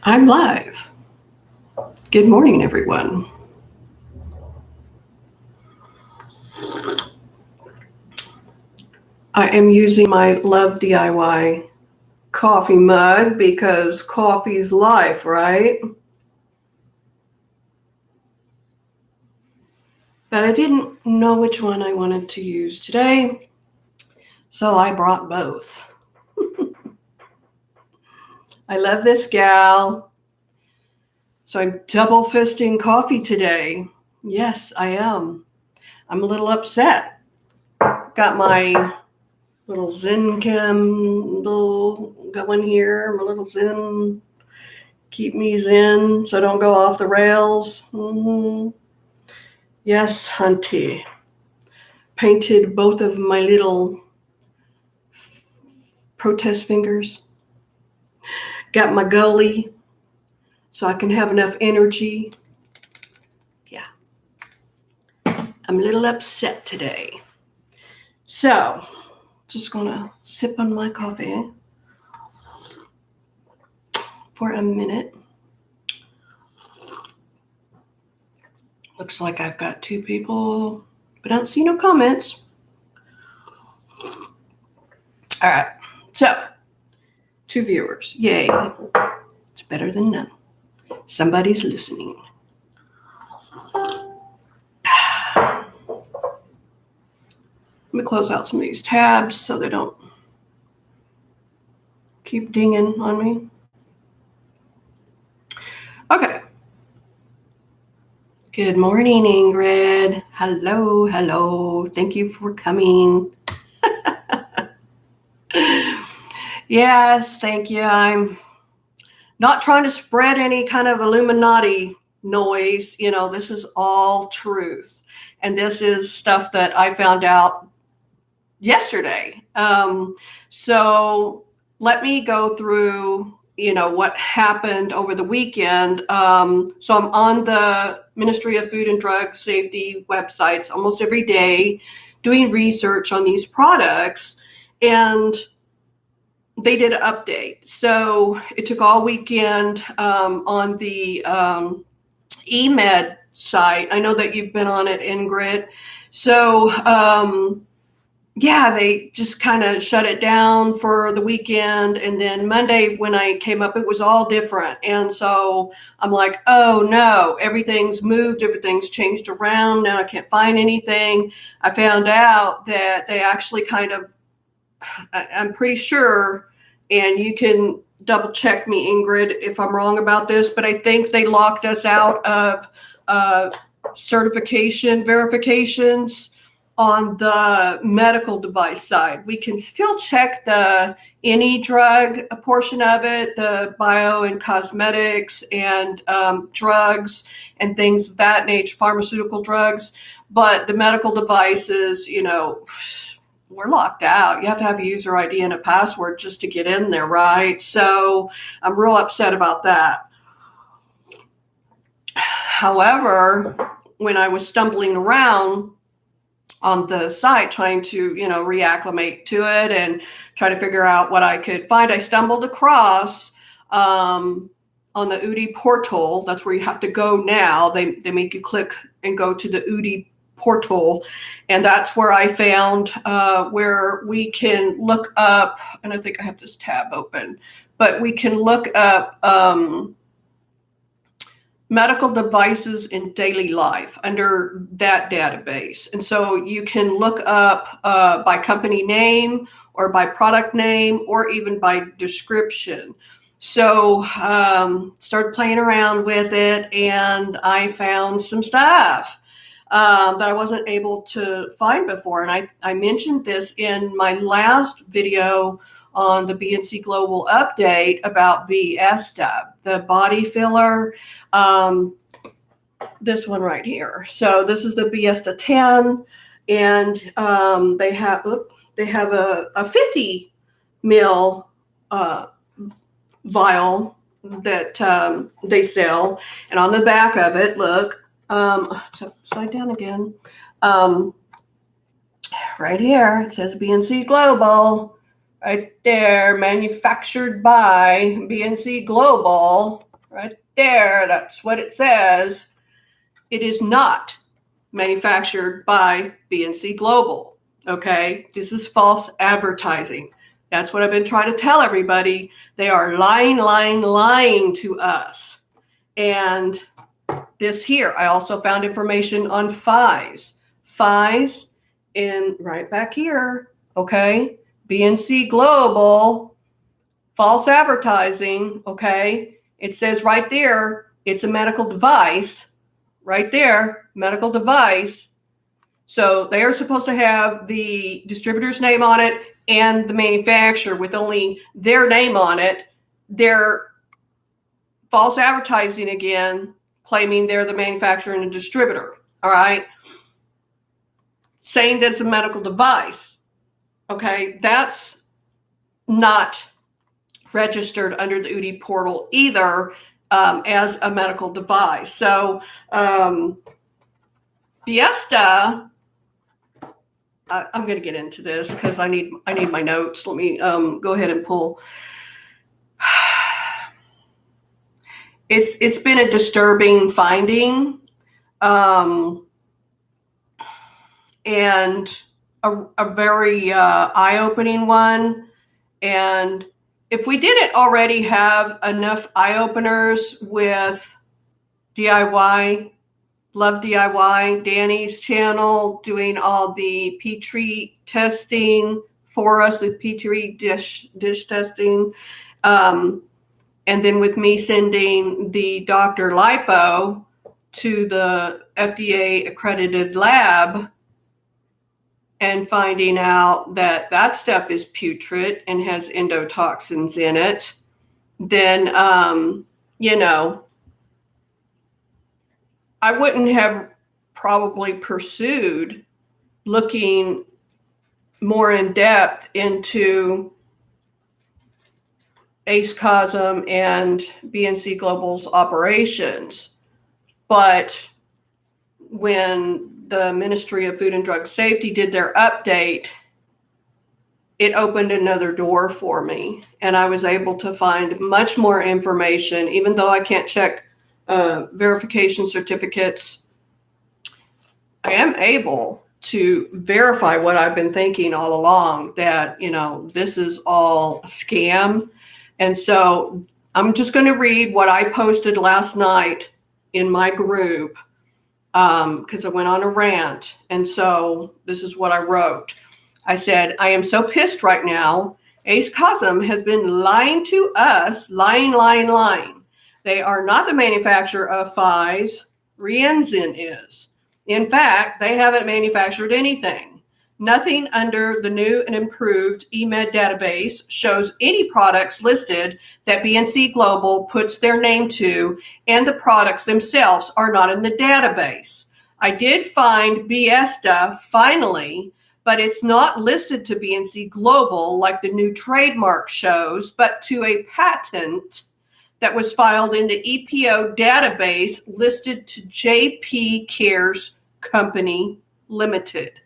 I'm live. Good morning, everyone. I am using my Love DIY coffee mug because coffee's life, right? But I didn't know which one I wanted to use today, so I brought both. I love this gal. So I'm double fisting coffee today. Yes, I am. I'm a little upset. Got my little Zen candle going here. My little Zen. Keep me zen so I don't go off the rails. Yes, hunty. Painted both of my little protest fingers. Got my gully so I can have enough energy. Yeah. I'm a little upset today. So, just gonna sip on my coffee for a minute. Looks like I've got 2 people, but I don't see no comments. All right, so 2 viewers. Yay. It's better than none. Somebody's listening. Let me close out some of these tabs so they don't keep dinging on me. Okay. Good morning, Ingrid. Hello. Thank you for coming. Yes, thank you. I'm not trying to spread any kind of Illuminati noise. This is all truth. And this is stuff that I found out yesterday. So let me go through, what happened over the weekend. So I'm on the Ministry of Food and Drug Safety websites almost every day doing research on these products, and they did an update. So it took all weekend on the eMed site. I know that you've been on it, Ingrid. So they just kind of shut it down for the weekend. And then Monday when I came up, it was all different. And so I'm like, oh no, everything's moved, everything's changed around. Now I can't find anything. I found out that they actually I'm pretty sure, and you can double check me, Ingrid, if I'm wrong about this, but I think they locked us out of certification verifications on the medical device side. We can still check any drug portion of it, the bio and cosmetics and drugs and things of that nature, pharmaceutical drugs, but the medical devices, we're locked out. You have to have a user ID and a password just to get in there, right? So I'm real upset about that. However, when I was stumbling around on the site trying to, reacclimate to it and try to figure out what I could find, I stumbled across on the UDI portal. That's where you have to go now. They make you click and go to the UDI portal, and that's where I found where we can look up, and I think I have this tab open, but we can look up medical devices in daily life under that database. And so you can look up by company name or by product name or even by description. So started playing around with it, and I found some stuff that I wasn't able to find before. And I mentioned this in my last video on the BNC Global update about Esta, the body filler, this one right here. So this is the Esta 10, and they have a 50 mil vial that they sell, and on the back of it, look, it's upside down again. Right here, it says BNC Global. Right there, manufactured by BNC Global. right there. That's what it says. It is not manufactured by BNC Global. Okay, this is false advertising. That's what I've been trying to tell everybody. They are lying to us. And this here, I also found information on FIs. FIs in right back here, okay? BNC Global, false advertising, okay? It says right there, it's a medical device, right there, medical device. So they are supposed to have the distributor's name on it and the manufacturer with only their name on it. They're false advertising again, claiming they're the manufacturer and the distributor, all right? Saying that it's a medical device, okay? That's not registered under the UDI portal either as a medical device. So Esta, I'm going to get into this because I need my notes. Let me go ahead and pull. It's been a disturbing finding, and a very eye-opening one. And if we didn't already have enough eye-openers with DIY, Love DIY, Danny's channel, doing all the Petri testing for us, the Petri dish testing, and then with me sending the Dr. Lipo to the FDA accredited lab and finding out that that stuff is putrid and has endotoxins in it, then, I wouldn't have probably pursued looking more in depth into Acecosm and BNC Global's operations. But when the Ministry of Food and Drug Safety did their update, it opened another door for me. And I was able to find much more information, even though I can't check verification certificates. I am able to verify what I've been thinking all along, that, this is all a scam. And so I'm just going to read what I posted last night in my group, because I went on a rant. And so this is what I wrote. I said, I am so pissed right now. Acecosm has been lying to us, lying. They are not the manufacturer of FIs. Rienzin is. In fact, they haven't manufactured anything. Nothing under the new and improved eMed database shows any products listed that BNC Global puts their name to, and the products themselves are not in the database. I did find Esta finally, but it's not listed to BNC Global like the new trademark shows, but to a patent that was filed in the EPO database listed to JP Cares Company Limited.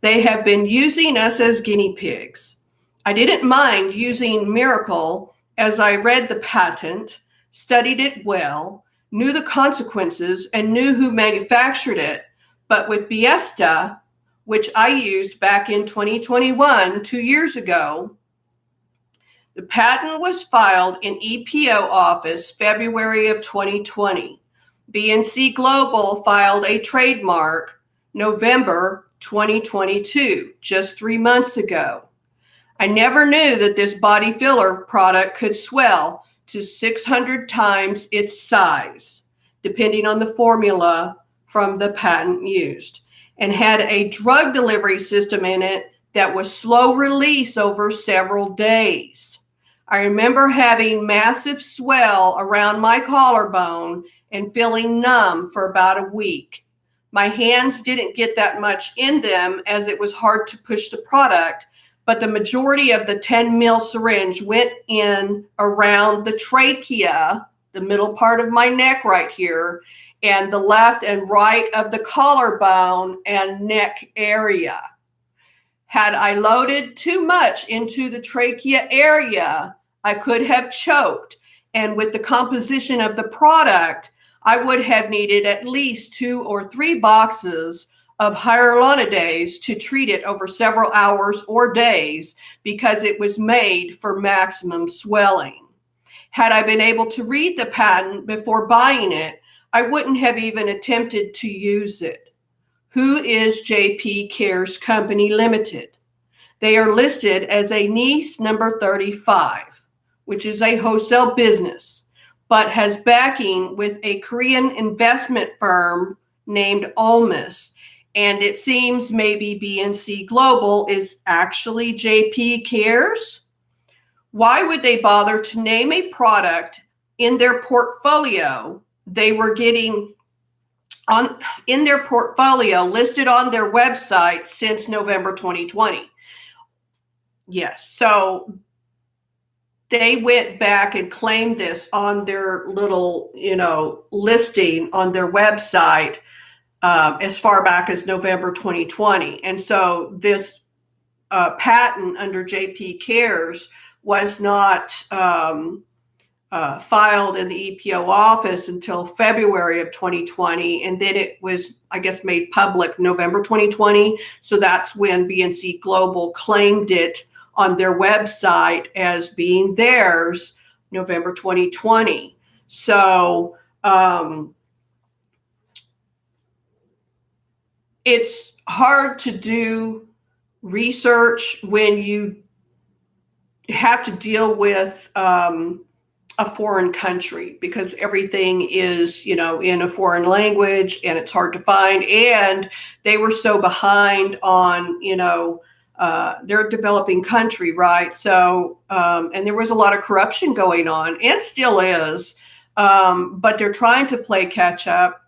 They have been using us as guinea pigs. I didn't mind using Miracle as I read the patent, studied it well, knew the consequences, and knew who manufactured it. But with Esta, which I used back in 2021, 2 years ago, the patent was filed in EPO office February of 2020. BNC Global filed a trademark November 2022, just 3 months ago. I never knew that this body filler product could swell to 600 times its size, depending on the formula from the patent used, and had a drug delivery system in it that was slow release over several days. I remember having massive swell around my collarbone and feeling numb for about a week. My hands didn't get that much in them as it was hard to push the product, but the majority of the 10 mil syringe went in around the trachea, the middle part of my neck right here, and the left and right of the collarbone and neck area. Had I loaded too much into the trachea area, I could have choked And with the composition of the product, I would have needed at least 2 or 3 boxes of hyaluronidase to treat it over several hours or days because it was made for maximum swelling. Had I been able to read the patent before buying it, I wouldn't have even attempted to use it. Who is JP Cares Company Limited? They are listed as a niece number 35, which is a wholesale business, but has backing with a Korean investment firm named Olmus. And it seems maybe BNC Global is actually JP Cares. Why would they bother to name a product in their portfolio they were getting on in their portfolio listed on their website since November 2020? Yes, so they went back and claimed this on their little, listing on their website as far back as November 2020. And so this patent under JP Cares was not filed in the EPO office until February of 2020. And then it was, I guess, made public November 2020. So that's when BNC Global claimed it on their website as being theirs, November 2020. So it's hard to do research when you have to deal with a foreign country, because everything is, in a foreign language and it's hard to find. And they were so behind on, they're a developing country, right? So, and there was a lot of corruption going on and still is, but they're trying to play catch up.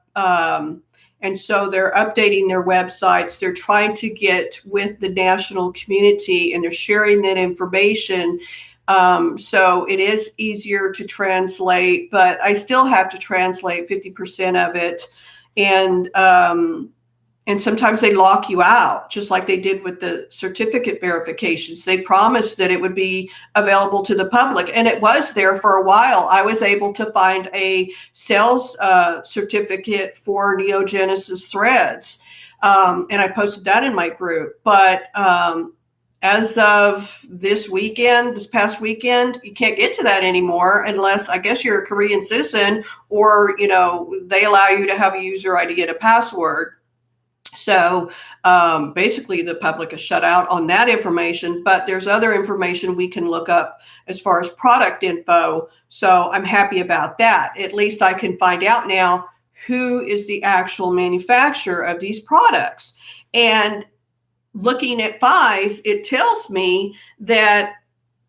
And so they're updating their websites. They're trying to get with the national community and they're sharing that information. So it is easier to translate, but I still have to translate 50% of it. And sometimes they lock you out, just like they did with the certificate verifications. They promised that it would be available to the public, and it was there for a while. I was able to find a sales certificate for Neogenesis threads, and I posted that in my group. But as of this past weekend, you can't get to that anymore unless, I guess, you're a Korean citizen or, they allow you to have a user ID and a password. So basically the public is shut out on that information, but there's other information we can look up as far as product info. So I'm happy about that. At least I can find out now who is the actual manufacturer of these products. And looking at FIS, it tells me that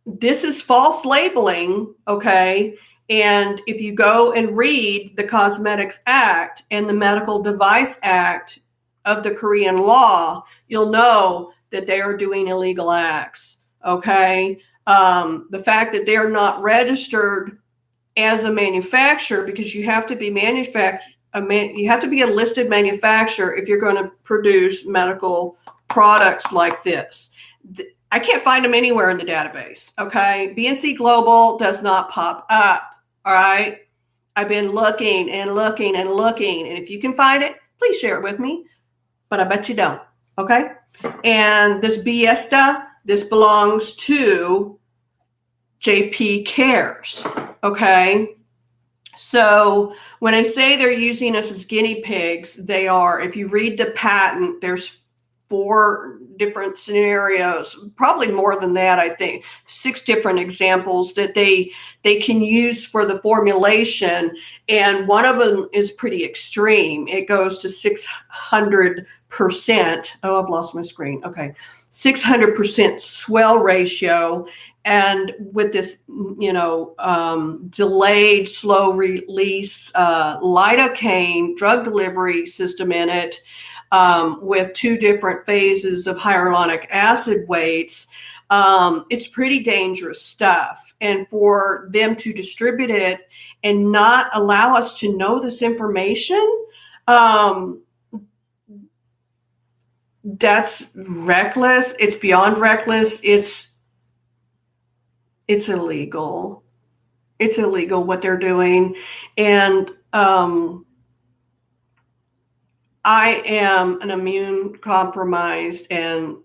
this is false labeling, okay? And if you go and read the Cosmetics Act and the Medical Device Act of the Korean law, you'll know that they are doing illegal acts, okay? The fact that they're not registered as a manufacturer, because you have to be you have to be a listed manufacturer if you're going to produce medical products like this. I can't find them anywhere in the database, okay? BNC Global does not pop up, all right? I've been looking and looking and looking, and if you can find it, please share it with me, but I bet you don't, okay? And this Esta, this belongs to JP Cares, okay? So when I say they're using us as guinea pigs, they are. If you read the patent, there's 4 different scenarios, probably more than that, I think, 6 different examples that they can use for the formulation. And one of them is pretty extreme. It goes to 600%. Oh, I've lost my screen. Okay. 600% swell ratio. And with this, delayed slow release lidocaine drug delivery system in it, with 2 different phases of hyaluronic acid weights, it's pretty dangerous stuff. And for them to distribute it and not allow us to know this information, that's reckless. It's beyond reckless. It's illegal. It's illegal what they're doing. And I am an immune compromised and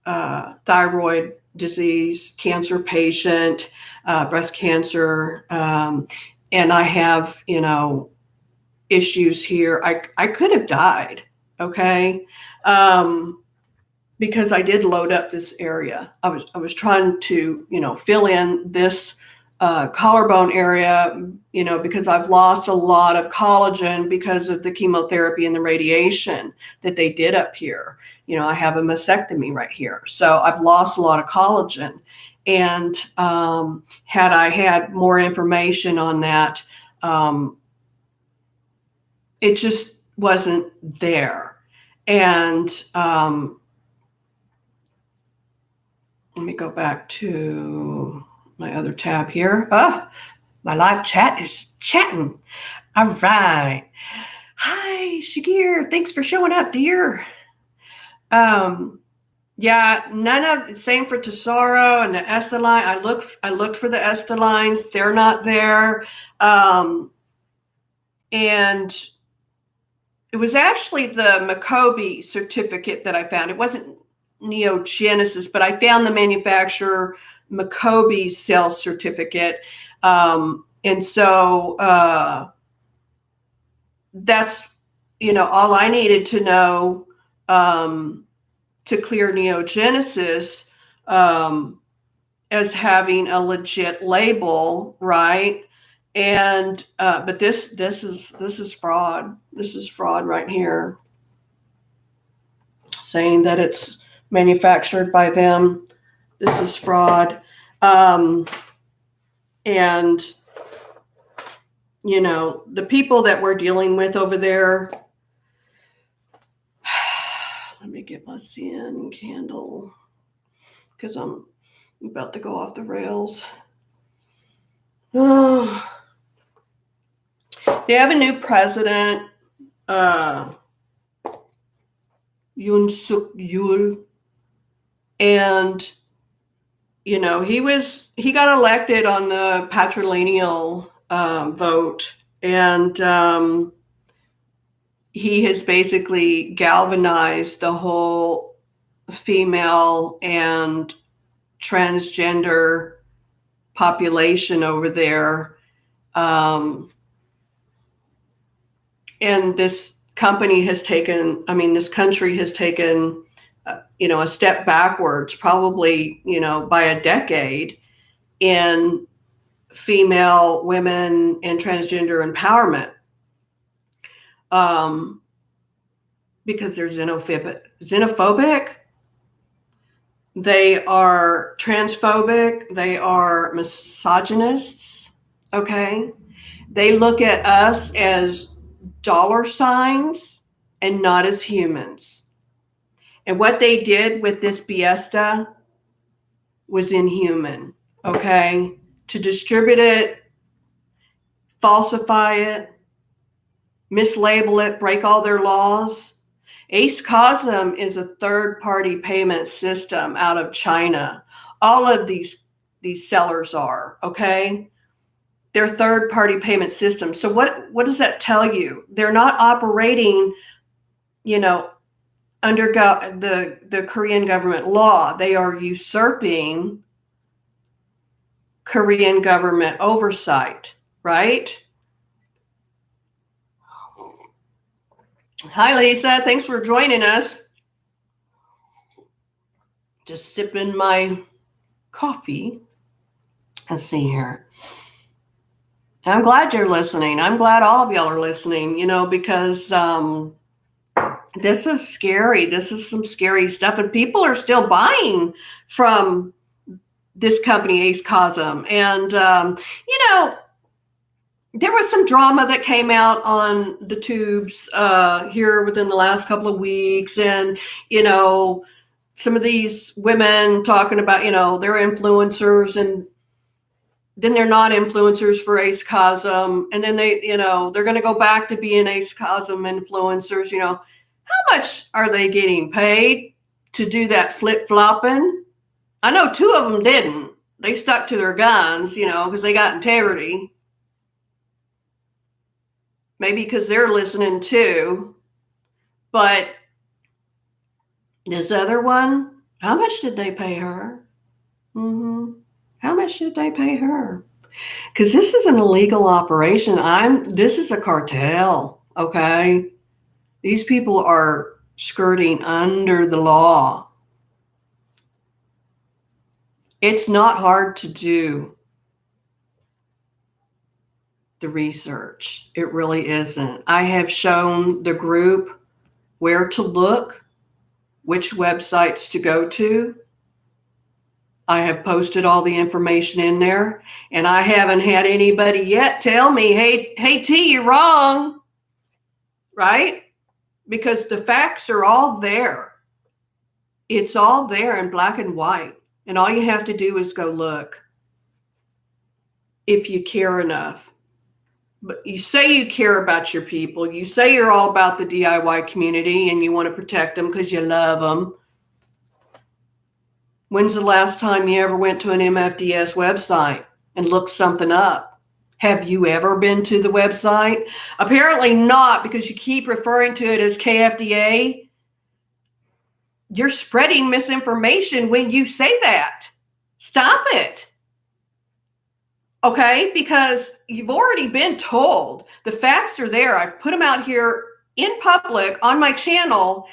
thyroid disease, cancer patient, breast cancer. And I have, issues here. I could have died. Okay. Because I did load up this area. I was trying to, fill in this collarbone area, because I've lost a lot of collagen because of the chemotherapy and the radiation that they did up here. I have a mastectomy right here. So I've lost a lot of collagen. And had I had more information on that, it just wasn't there. And let me go back to my other tab here. My live chat is chatting. All right. Hi, Shagir. Thanks for showing up, dear. Yeah, none of same for Tesoro and the Esta line. I looked for the Esta lines. They're not there. And it was actually the Macoby certificate that I found. It wasn't Neogenesis, but I found the manufacturer Macoby sales certificate. And so that's, all I needed to know to clear Neogenesis as having a legit label, right? And but this is fraud. This is fraud right here, saying that it's manufactured by them. This is fraud. And the people that we're dealing with over there, let me get my cyan candle because I'm about to go off the rails. They have a new president, Yoon Suk Yeol, and he got elected on the patrilineal vote, and he has basically galvanized the whole female and transgender population over there. And this country has taken a step backwards, probably, by a decade in female, women, and transgender empowerment. Because they're xenophobic, they are transphobic, they are misogynists, okay? They look at us as dollar signs and not as humans. And what they did with this Esta was inhuman, okay? To distribute it, falsify it, mislabel it, break all their laws. Acecosm is a third-party payment system out of China. All of these sellers are, okay? They're third-party payment systems. So what does that tell you? They're not operating, under the Korean government law. They are usurping Korean government oversight, right? Hi, Lisa. Thanks for joining us. Just sipping my coffee. Let's see here. I'm glad you're listening. I'm glad all of y'all are listening, because this is scary. This is some scary stuff. And people are still buying from this company, Acecosm. And, there was some drama that came out on the tubes here within the last couple of weeks. And, some of these women talking about, they're influencers and then they're not influencers for Acecosm. And then they're going to go back to being Acecosm influencers. How much are they getting paid to do that flip-flopping? I know two of them didn't. They stuck to their guns, because they got integrity. Maybe because they're listening too. But this other one, how much did they pay her? How much did they pay her? Because this is an illegal operation. This is a cartel, okay? These people are skirting under the law. It's not hard to do the research. It really isn't. I have shown the group where to look, which websites to go to. I have posted all the information in there, and I haven't had anybody yet tell me, hey T, you're wrong, right? Because the facts are all there. It's all there in black and white, and all you have to do is go look if you care enough. But you say you care about your people. You say you're all about the DIY community and you want to protect them because you love them. When's the last time you ever went to an MFDS website and looked something up? Have you ever been to the website? Apparently not, because you keep referring to it as KFDA. You're spreading misinformation when you say that. Stop it. Okay, because you've already been told. The facts are there. I've put them out here in public on my channel,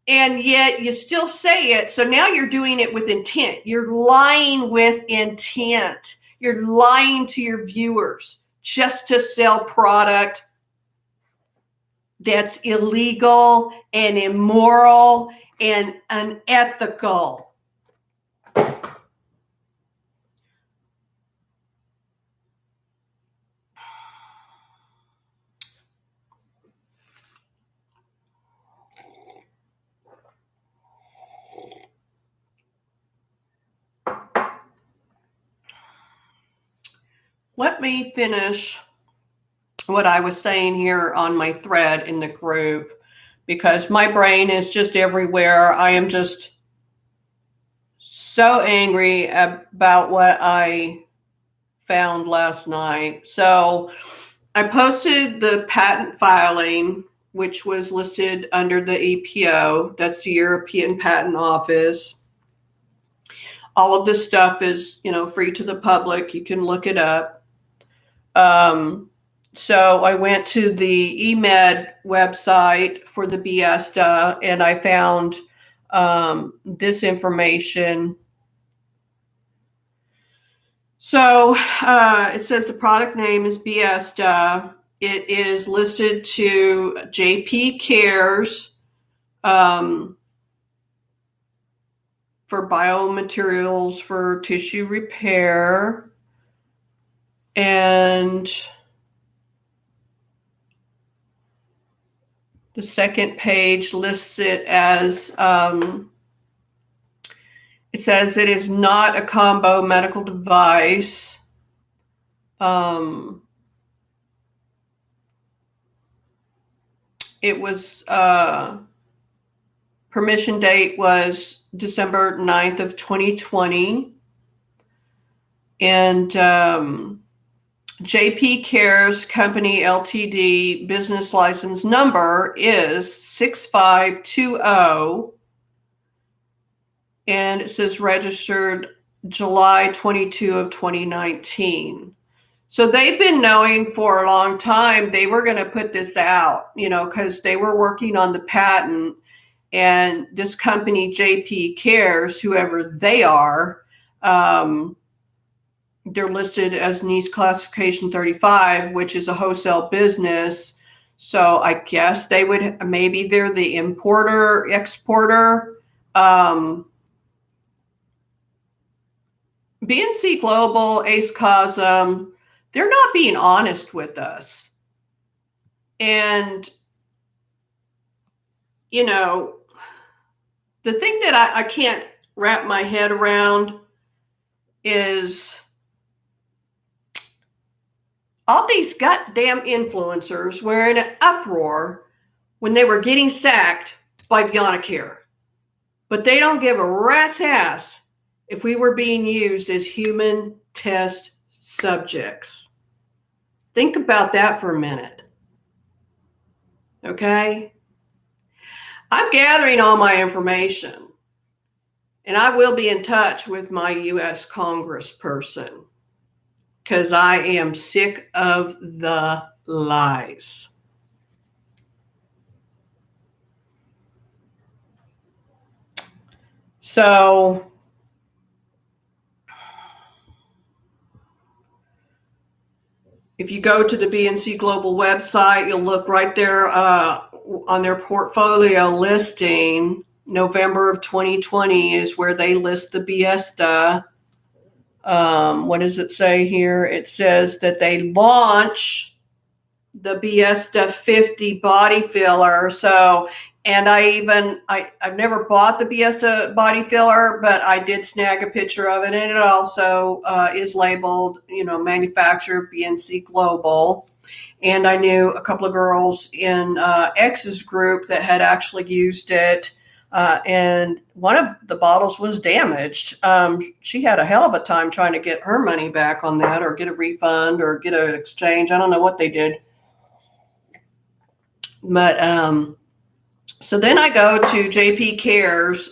and yet you still say it. So now you're doing it with intent. You're lying with intent. You're lying to your viewers just to sell product that's illegal and immoral and unethical. Let me finish what I was saying here on my thread in the group, because my brain is just everywhere. I am just so angry about what I found last night. So I posted the patent filing, which was listed under the EPO. That's the European Patent Office. All of this stuff is, free to the public. You can look it up. So I went to the eMed website for the Esta, and I found this information. So it says the product name is Esta. It is listed to JP Cares for biomaterials for tissue repair. And the second page lists it as, it says it is not a combo medical device. It was, permission date was December 9th of 2020. And JP Cares Company Ltd. business license number is 6520, and it says registered July 22 of 2019. So they've been knowing for a long time they were going to put this out, because they were working on the patent, and this company JP Cares, whoever they are, they're listed as NICE classification 35, which is a wholesale business. So I guess maybe they're the importer, exporter. BNC Global, Acecosm, they're not being honest with us. And, the thing that I can't wrap my head around is all these goddamn influencers were in an uproar when they were getting sacked by VianaCare. But they don't give a rat's ass if we were being used as human test subjects. Think about that for a minute. Okay? I'm gathering all my information, and I will be in touch with my U.S. Congressperson because I am sick of the lies. So, if you go to the BNC Global website, you'll look right there on their portfolio listing. November of 2020 is where they list the Esta. What does it say here? It says that they launch the Esta 50 body filler. So, and I've never bought the Esta body filler, but I did snag a picture of it, and it also is labeled, manufacturer BNC Global. And I knew a couple of girls in X's group that had actually used it. And one of the bottles was damaged. She had a hell of a time trying to get her money back on that, or get a refund, or get an exchange. I don't know what they did. But so then I go to JP Cares,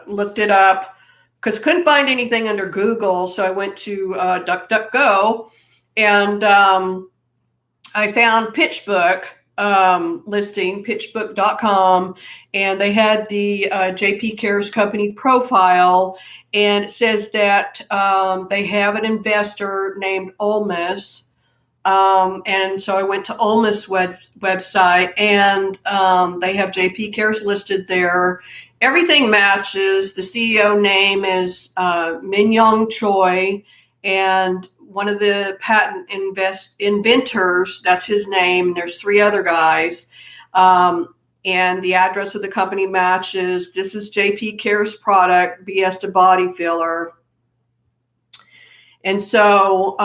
looked it up because couldn't find anything under Google. So I went to DuckDuckGo, and I found PitchBook listing, pitchbook.com, and they had the JP Cares company profile, and it says that they have an investor named Olmus. And so I went to Olmus website, and they have JP Cares listed there. Everything matches. The CEO name is Min Young Choi, and one of the patent inventors, that's his name. There's 3 other guys. And the address of the company matches. This is JP Cares product, Esta body filler. And so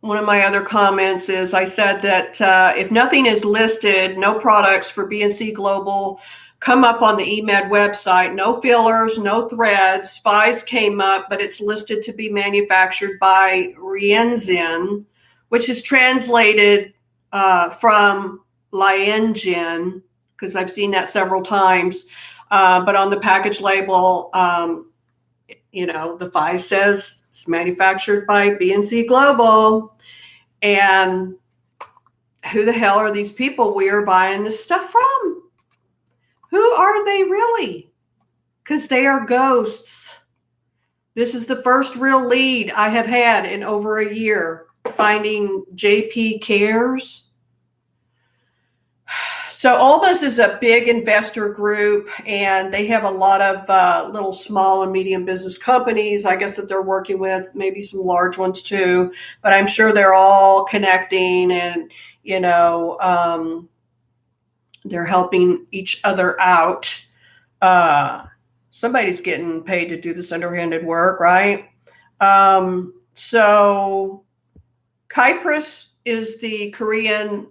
one of my other comments is I said that if nothing is listed, no products for BNC Global come up on the EMED website. No fillers, no threads. Spies came up, but it's listed to be manufactured by Rienzin, which is translated from Liengen, because I've seen that several times. But on the package label, the FI says it's manufactured by BNC Global. And who the hell are these people we are buying this stuff from? Who are they really? Because they are ghosts. This is the first real lead I have had in over a year, finding JP Cares. So Olmus is a big investor group, and they have a lot of little small and medium business companies, I guess, that they're working with, maybe some large ones too, but I'm sure they're all connecting, and, they're helping each other out. Somebody's getting paid to do this underhanded work, right? So Kyprus is the Korean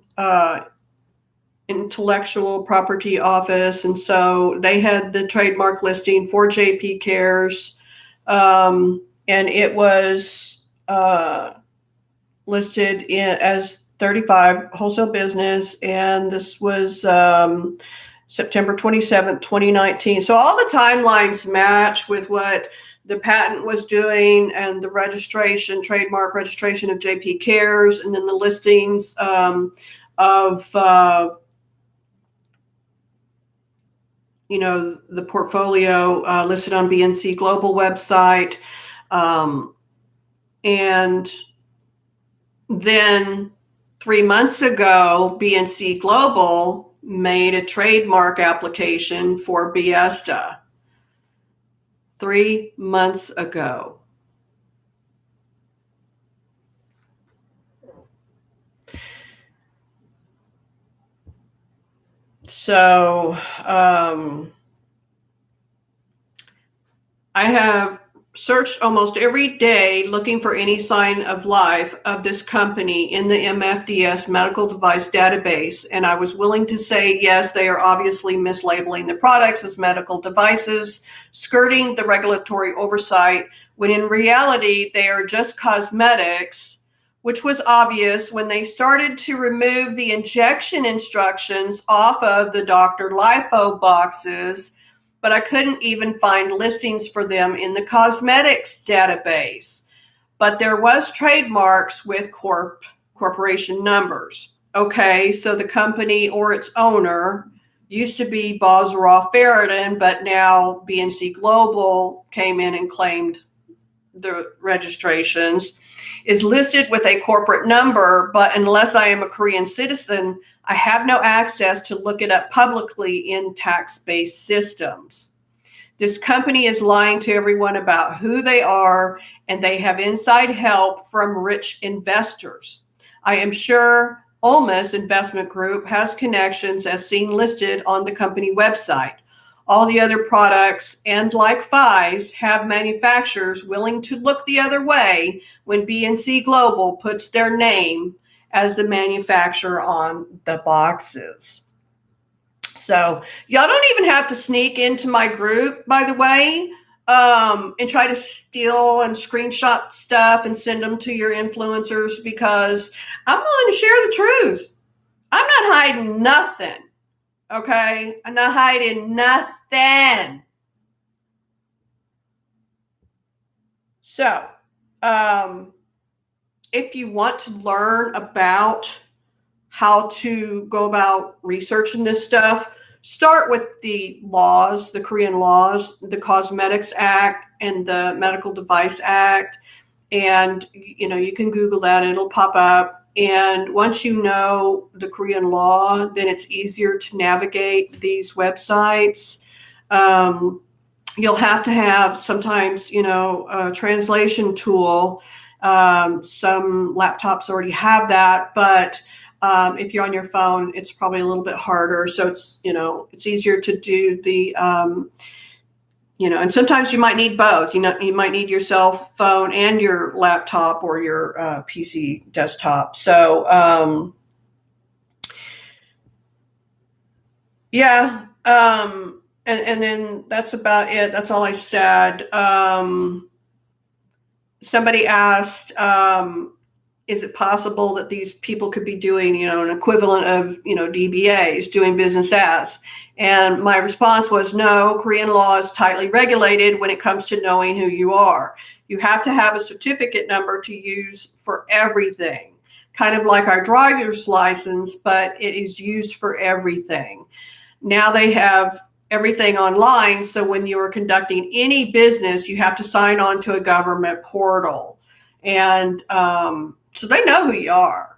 intellectual property office, and so they had the trademark listing for JP Cares, and it was listed as 35 wholesale business, and this was September 27th, 2019. So all the timelines match with what the patent was doing, and the registration, trademark registration of JP Cares, and then the listings of the portfolio listed on BNC Global website. And then 3 months ago, BNC Global made a trademark application for Esta. 3 months ago. So I have searched almost every day looking for any sign of life of this company in the MFDS medical device database. And I was willing to say, yes, they are obviously mislabeling the products as medical devices, skirting the regulatory oversight, when in reality, they are just cosmetics, which was obvious when they started to remove the injection instructions off of the Dr. Lipo boxes, but I couldn't even find listings for them in the cosmetics database. But there was trademarks with corporation numbers. Okay, so the company or its owner used to be Bosworth Ferritin, but now BNC Global came in and claimed the registrations, is listed with a corporate number, but unless I am a Korean citizen, I have no access to look it up publicly in tax-based systems. This company is lying to everyone about who they are, and they have inside help from rich investors. I am sure Olmus Investment Group has connections as seen listed on the company website. All the other products, and like FIs, have manufacturers willing to look the other way when BNC Global puts their name as the manufacturer on the boxes. So y'all don't even have to sneak into my group, by the way, and try to steal and screenshot stuff and send them to your influencers, because I'm willing to share the truth. I'm not hiding nothing. Okay? I'm not hiding nothing. So, if you want to learn about how to go about researching this stuff, start with the laws, the Korean laws, the Cosmetics Act and the Medical Device Act. And, you can Google that, it'll pop up. And once you know the Korean law, then it's easier to navigate these websites. You'll have to have sometimes, a translation tool. Some laptops already have that, but if you're on your phone, it's probably a little bit harder. So it's easier to do the, and sometimes you might need both. You might need your cell phone and your laptop or your PC desktop. So, yeah. And then that's about it. That's all I said. Somebody asked, is it possible that these people could be doing, an equivalent of, DBAs, doing business as? And my response was, no, Korean law is tightly regulated when it comes to knowing who you are. You have to have a certificate number to use for everything, kind of like our driver's license, but it is used for everything. Now they have everything online, so when you are conducting any business, you have to sign on to a government portal. And so they know who you are.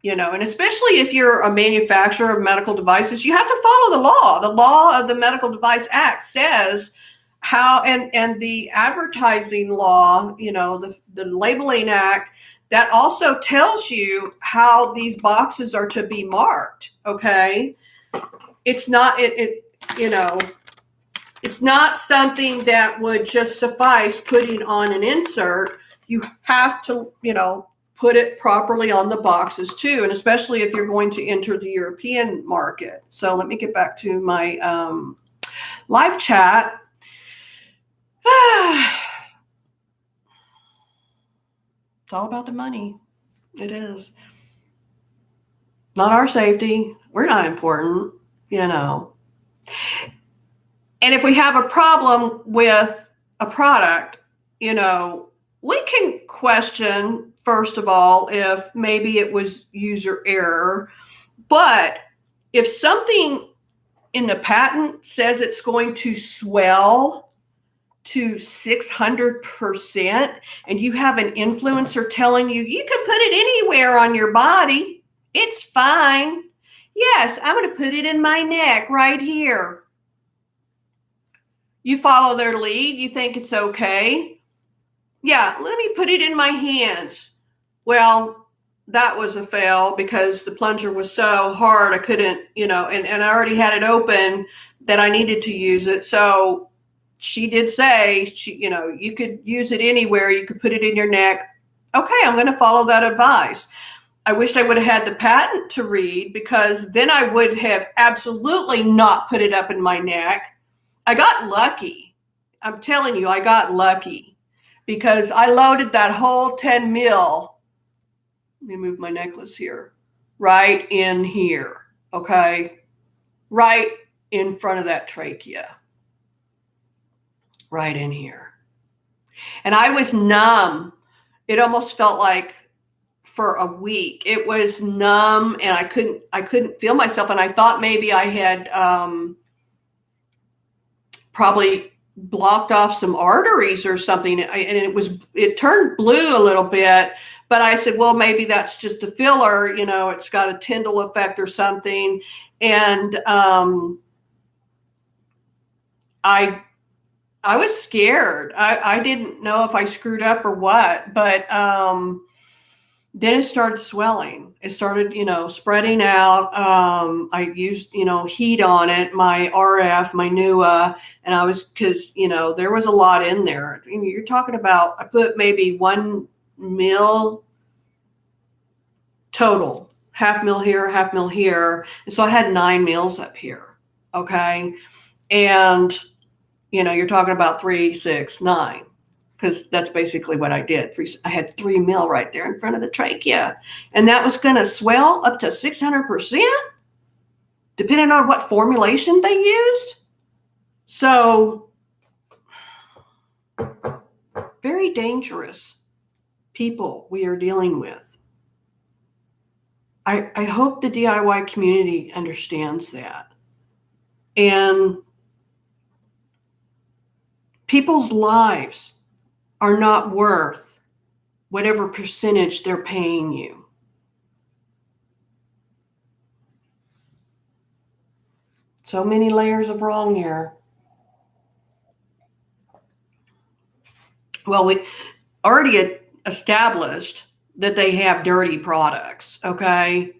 And especially if you're a manufacturer of medical devices, you have to follow the law. The law of the Medical Device Act says how, and the advertising law, the Labeling Act, that also tells you how these boxes are to be marked. Okay. It's not, it's not something that would just suffice putting on an insert. You have to, put it properly on the boxes too, and especially if you're going to enter the European market. So let me get back to my live chat. It's all about the money. It is. Not our safety. We're not important, And if we have a problem with a product, we can question, first of all, if maybe it was user error. But if something in the patent says it's going to swell to 600%, and you have an influencer telling you can put it anywhere on your body, it's fine. Yes, I'm going to put it in my neck right here. You follow their lead, you think it's okay. Yeah, let me put it in my hands. Well, that was a fail because the plunger was so hard I couldn't, and I already had it open that I needed to use it. So she did say, you could use it anywhere. You could put it in your neck. Okay, I'm going to follow that advice. I wished I would have had the patent to read, because then I would have absolutely not put it up in my neck. I got lucky. I'm telling you, I got lucky, because I loaded that whole 10 mil. Let me move my necklace here. Right in here. Okay. Right in front of that trachea. Right in here. And I was numb. It almost felt like for a week. It was numb, and I couldn't feel myself. And I thought maybe I had probably blocked off some arteries or something. And it turned blue a little bit, but I said, well, maybe that's just the filler, it's got a Tyndall effect or something. And I was scared. I didn't know if I screwed up or what, but then it started swelling. It started, spreading out. I used, heat on it, my RF, my NUA, and because, there was a lot in there. You're talking about, I put maybe 1 mil total, half mil here, half mil here. And so I had 9 mils up here. Okay. And, you're talking about 3, 6, 9. Because that's basically what I did. I had 3 mil right there in front of the trachea. And that was going to swell up to 600%, depending on what formulation they used. So, very dangerous people we are dealing with. I hope the DIY community understands that. And people's lives are not worth whatever percentage they're paying you. So many layers of wrong here. Well, we already established that they have dirty products, okay?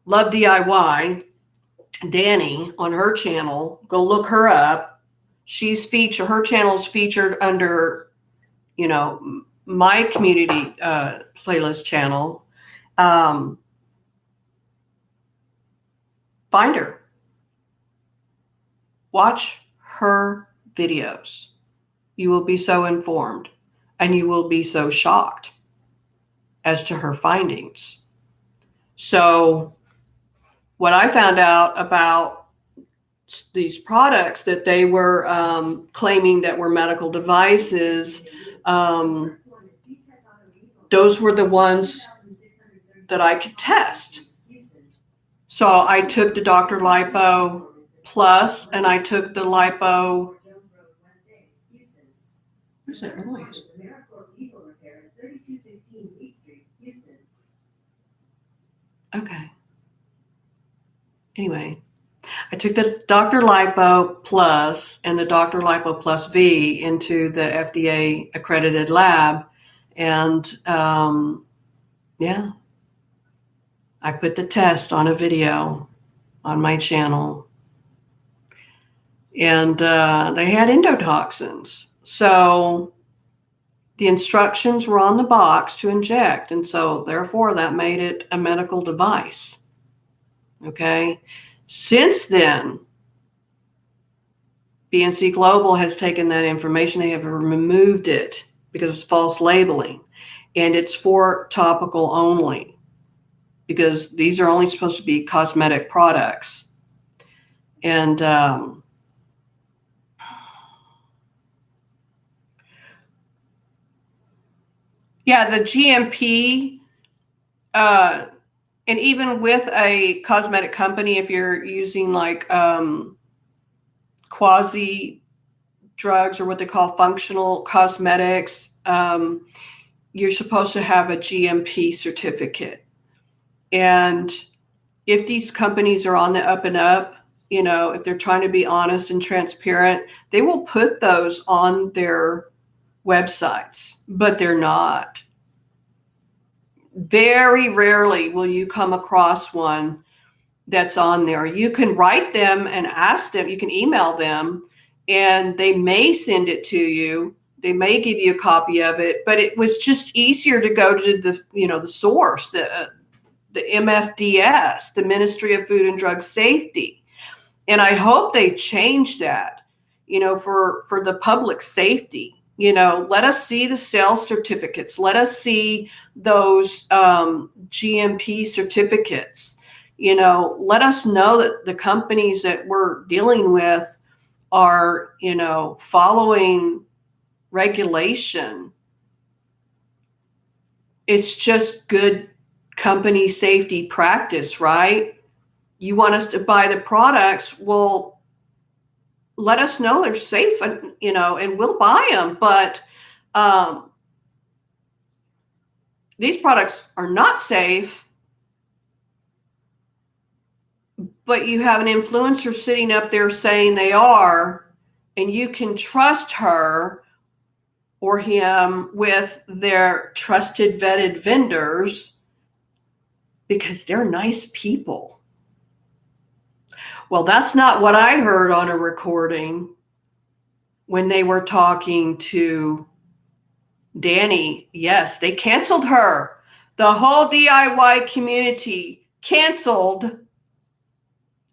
Love DIY, Danny, on her channel, go look her up. Her channel's featured under, my community playlist channel. Find her. Watch her videos. You will be so informed, and you will be so shocked as to her findings. So what I found out about these products that they were claiming that were medical devices, those were the ones that I could test. So I took the Dr. Lipo Plus, and I took the Lipo. Where's that noise? Okay. Anyway, I took the Dr. Lipo Plus and the Dr. Lipo Plus V into the FDA accredited lab. And I put the test on a video on my channel. And they had endotoxins. So the instructions were on the box to inject. And so therefore that made it a medical device. Okay. Since then, BNC Global has taken that information. They have removed it because it's false labeling, and it's for topical only, because these are only supposed to be cosmetic products. And the GMP, and even with a cosmetic company, if you're using like quasi drugs or what they call functional cosmetics, you're supposed to have a GMP certificate. And if these companies are on the up and up, if they're trying to be honest and transparent, they will put those on their websites, but they're not. Very rarely will you come across one that's on there. You can write them and ask them, you can email them and they may send it to you. They may give you a copy of it, but it was just easier to go to the source, the MFDS, the Ministry of Food and Drug Safety. And I hope they change that, for the public safety. Let us see the sales certificates. Let us see those GMP certificates. Let us know that the companies that we're dealing with are, following regulation. It's just good company safety practice, right? You want us to buy the products, well, let us know they're safe, and we'll buy them. But these products are not safe. But you have an influencer sitting up there saying they are, and you can trust her or him with their trusted, vetted vendors because they're nice people. Well, that's not what I heard on a recording when they were talking to Danny. Yes, they canceled her. The whole DIY community canceled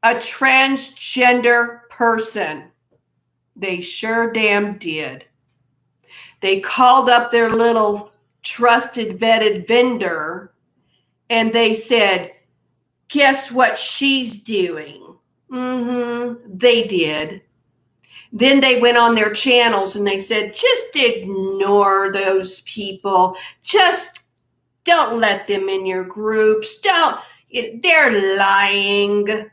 a transgender person. They sure damn did. They called up their little trusted, vetted vendor, and they said, guess what she's doing? They did. Then they went on their channels and they said, just ignore those people. Just don't let them in your groups. They're lying.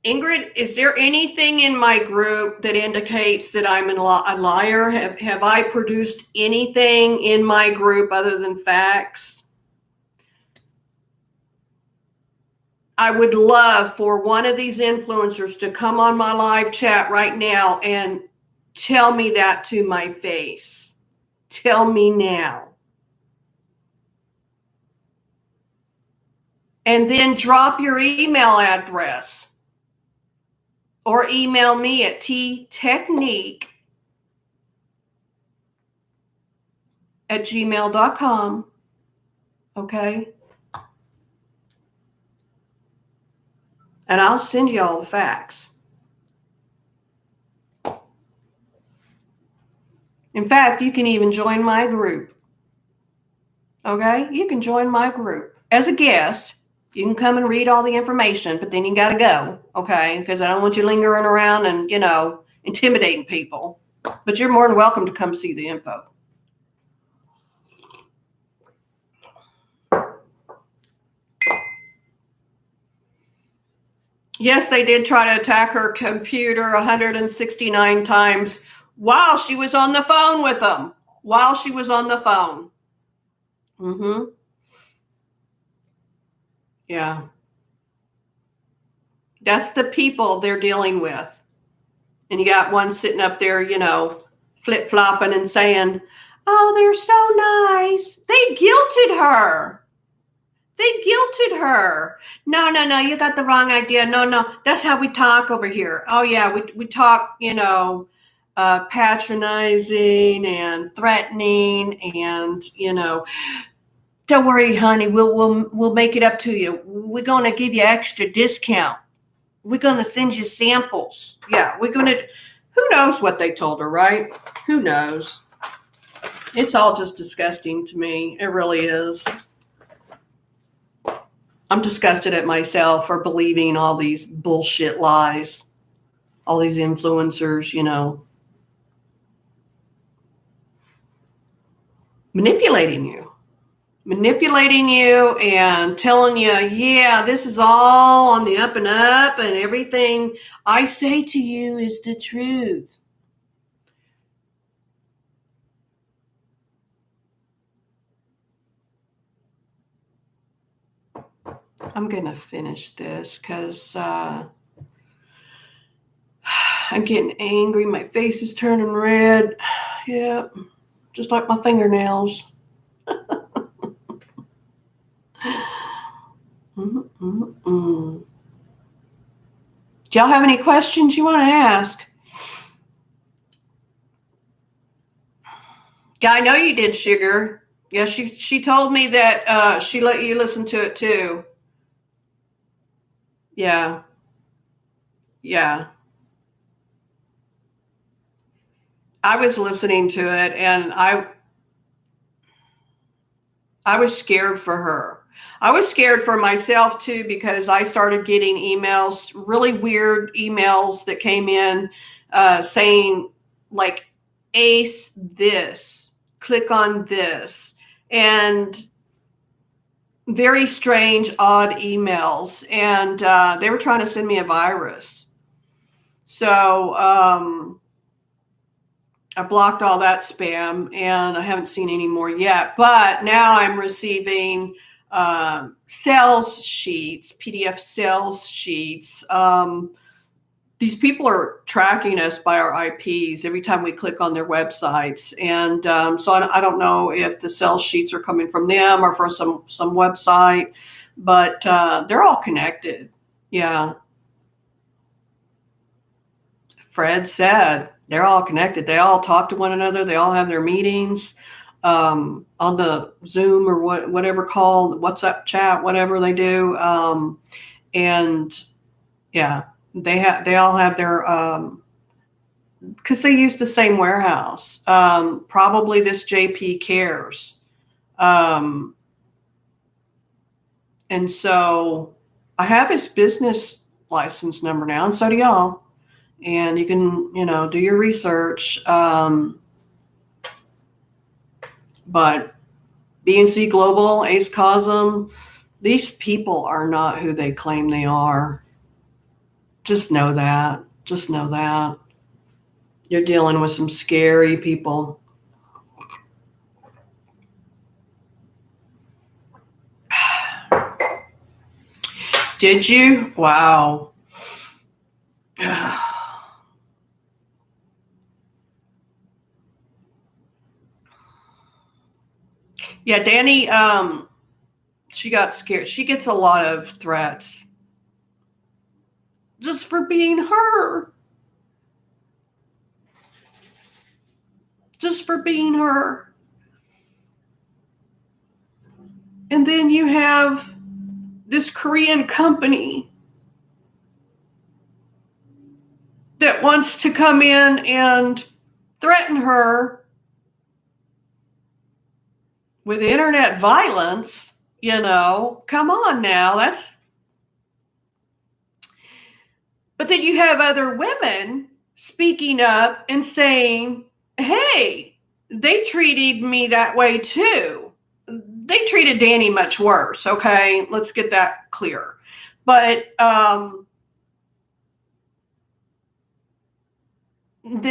Ingrid, is there anything in my group that indicates that I'm a liar? Have I produced anything in my group other than facts? I would love for one of these influencers to come on my live chat right now and tell me that to my face. Tell me now. And then drop your email address or email me at ttechnique@gmail.com. Okay? And I'll send you all the facts. In fact, you can even join my group. Okay? You can join my group as a guest. You can come and read all the information, but then you got to go. Okay? Because I don't want you lingering around and, intimidating people. But you're more than welcome to come see the info. Yes, they did try to attack her computer 169 times while she was on the phone with them. While she was on the phone. Yeah. That's the people they're dealing with. And you got one sitting up there, flip-flopping and saying, oh, they're so nice. They guilted her. No, you got the wrong idea. No, that's how we talk over here. Oh, yeah, we talk, patronizing and threatening and, don't worry, honey, we'll make it up to you. We're going to give you extra discount. We're going to send you samples. Yeah, who knows what they told her, right? Who knows? It's all just disgusting to me. It really is. I'm disgusted at myself for believing all these bullshit lies. All these influencers, manipulating you and telling you, yeah, this is all on the up and up and everything I say to you is the truth. I'm going to finish this because I'm getting angry. My face is turning red. Yep, just like my fingernails. Do y'all have any questions you want to ask? Yeah, I know you did, Sugar. Yeah, she told me that she let you listen to it too. Yeah, yeah. I was listening to it, and I was scared for her. I was scared for myself too, because I started getting emails, really weird emails that came in saying, like, ace this, click on this, and very strange, odd emails. And they were trying to send me a virus. So I blocked all that spam, and I haven't seen any more yet. But now I'm receiving sales sheets, PDF sales sheets. These people are tracking us by our IPs every time we click on their websites. And so I don't know if the sales sheets are coming from them or from some website, but they're all connected. Yeah. Fred said they're all connected. They all talk to one another. They all have their meetings on the Zoom or whatever call, WhatsApp chat, whatever they do. And yeah, they all have their because they use the same warehouse. Probably this JP Cares, and so I have his business license number now, and so do y'all. And you can, do your research. But BNC Global, Acecosm, these people are not who they claim they are. Just know that. Just know that. You're dealing with some scary people. Did you? Wow. Yeah, Danny, she got scared. She gets a lot of threats just for being her. Just for being her. And then you have this Korean company that wants to come in and threaten her with internet violence. Come on now. But then you have other women speaking up and saying, hey, they treated me that way too. They treated Danny much worse. Okay, let's get that clear. But then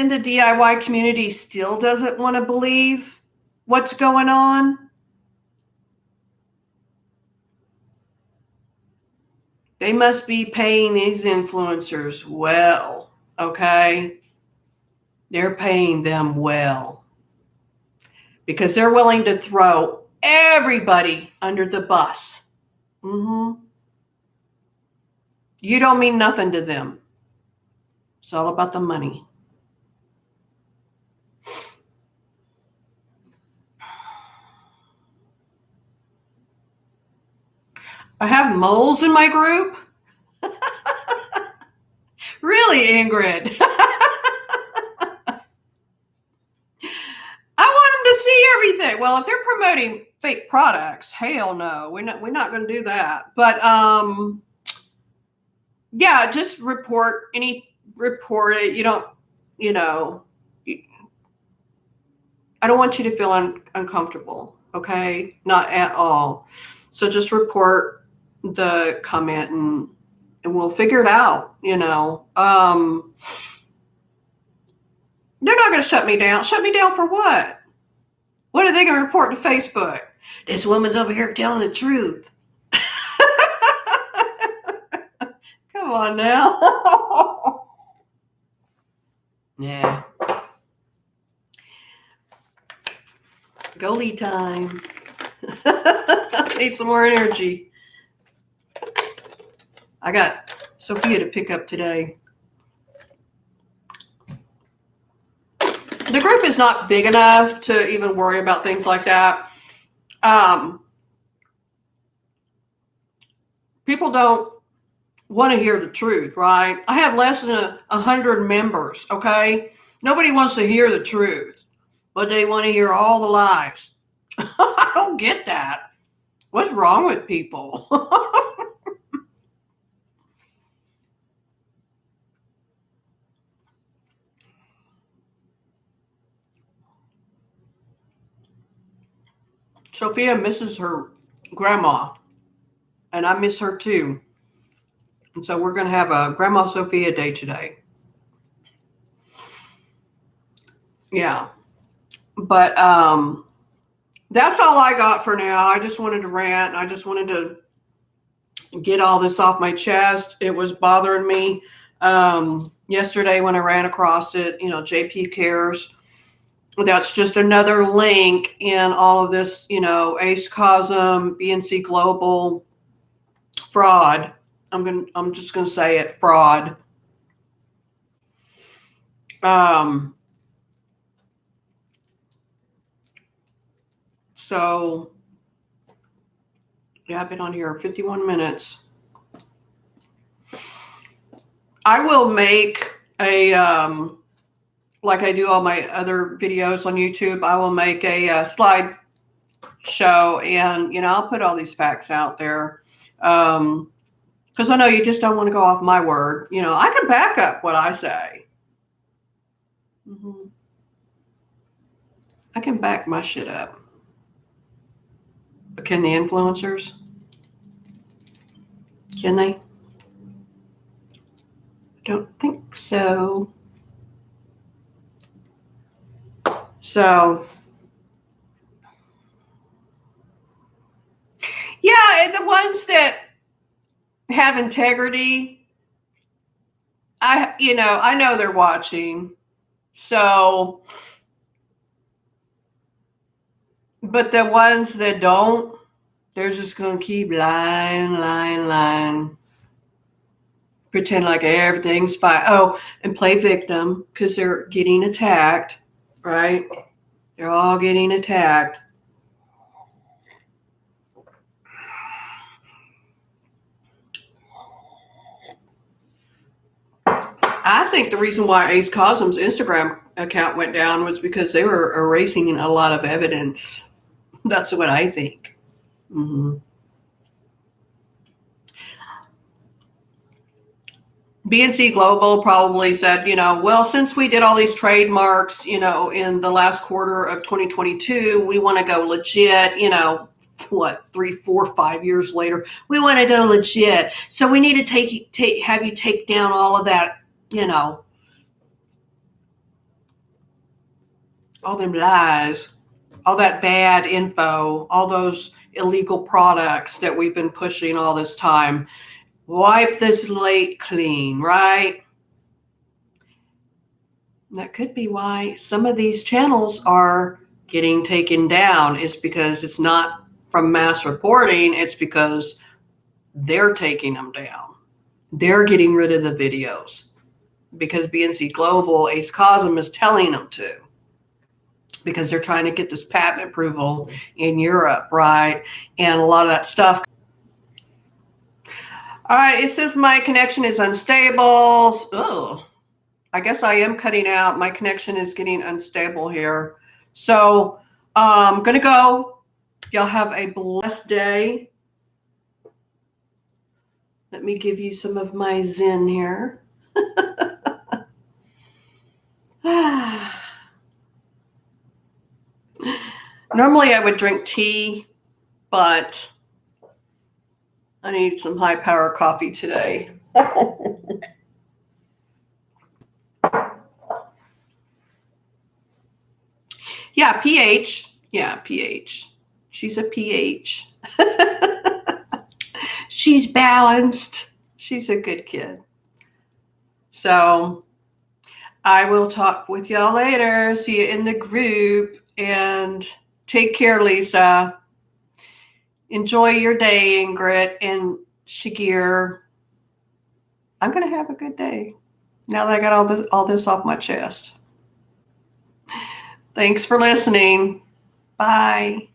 the DIY community still doesn't want to believe what's going on. They must be paying these influencers well, okay? They're paying them well because they're willing to throw everybody under the bus. Mm-hmm. You don't mean nothing to them. It's all about the money. I have moles in my group? Really, Ingrid? I want them to see everything. Well, if they're promoting fake products, hell no. We're not going to do that. But yeah, just report it. You don't, I don't want you to feel uncomfortable. Okay. Not at all. So just report the comment and we'll figure it out. They're not going to shut me down. Shut me down for what? What are they going to report to Facebook? This woman's over here telling the truth. Come on now. Yeah. Goalie time. Need some more energy. I got Sophia to pick up today. The group is not big enough to even worry about things like that. People don't want to hear the truth, right? I have less than 100 members, okay? Nobody wants to hear the truth, but they want to hear all the lies. I don't get that. What's wrong with people? Sophia misses her grandma, and I miss her too. And so we're going to have a Grandma Sophia Day today. Yeah. But that's all I got for now. I just wanted to rant. I just wanted to get all this off my chest. It was bothering me yesterday when I ran across it. JP Cares. That's just another link in all of this, Acecosm, BNC Global fraud. I'm just gonna say it, fraud. So yeah, I've been on here 51 minutes. I will make a like I do all my other videos on YouTube. I will make a slide show, and I'll put all these facts out there. Because I know you just don't want to go off my word. I can back up what I say. I can back my shit up. But can the influencers? Can they? I don't think so. So, yeah, the ones that have integrity, I know they're watching. So, but the ones that don't, they're just going to keep lying. Pretend like everything's fine. Oh, and play victim because they're getting attacked, right? They're all getting attacked. I think the reason why Acecosm's Instagram account went down was because they were erasing a lot of evidence. That's what I think. BNC Global probably said, well, since we did all these trademarks, in the last quarter of 2022, we want to go legit, 3, 4, 5 years later, we want to go legit. So we need to have you take down all of that, all them lies, all that bad info, all those illegal products that we've been pushing all this time. Wipe this slate clean, right? That could be why some of these channels are getting taken down, is because it's not from mass reporting. It's because they're taking them down. They're getting rid of the videos because BNC Global, Acecosm is telling them to, because they're trying to get this patent approval in Europe, right? And a lot of that stuff. All right, it says my connection is unstable. Oh, I guess I am cutting out. My connection is getting unstable here. So I'm going to go. Y'all have a blessed day. Let me give you some of my Zen here. Normally I would drink tea, but I need some high power coffee today. Yeah, pH. Yeah, pH. She's a pH. She's balanced. She's a good kid. So I will talk with y'all later. See you in the group, and take care, Lisa. Enjoy your day, Ingrid and Shakir. I'm going to have a good day now that I got all this off my chest. Thanks for listening. Bye.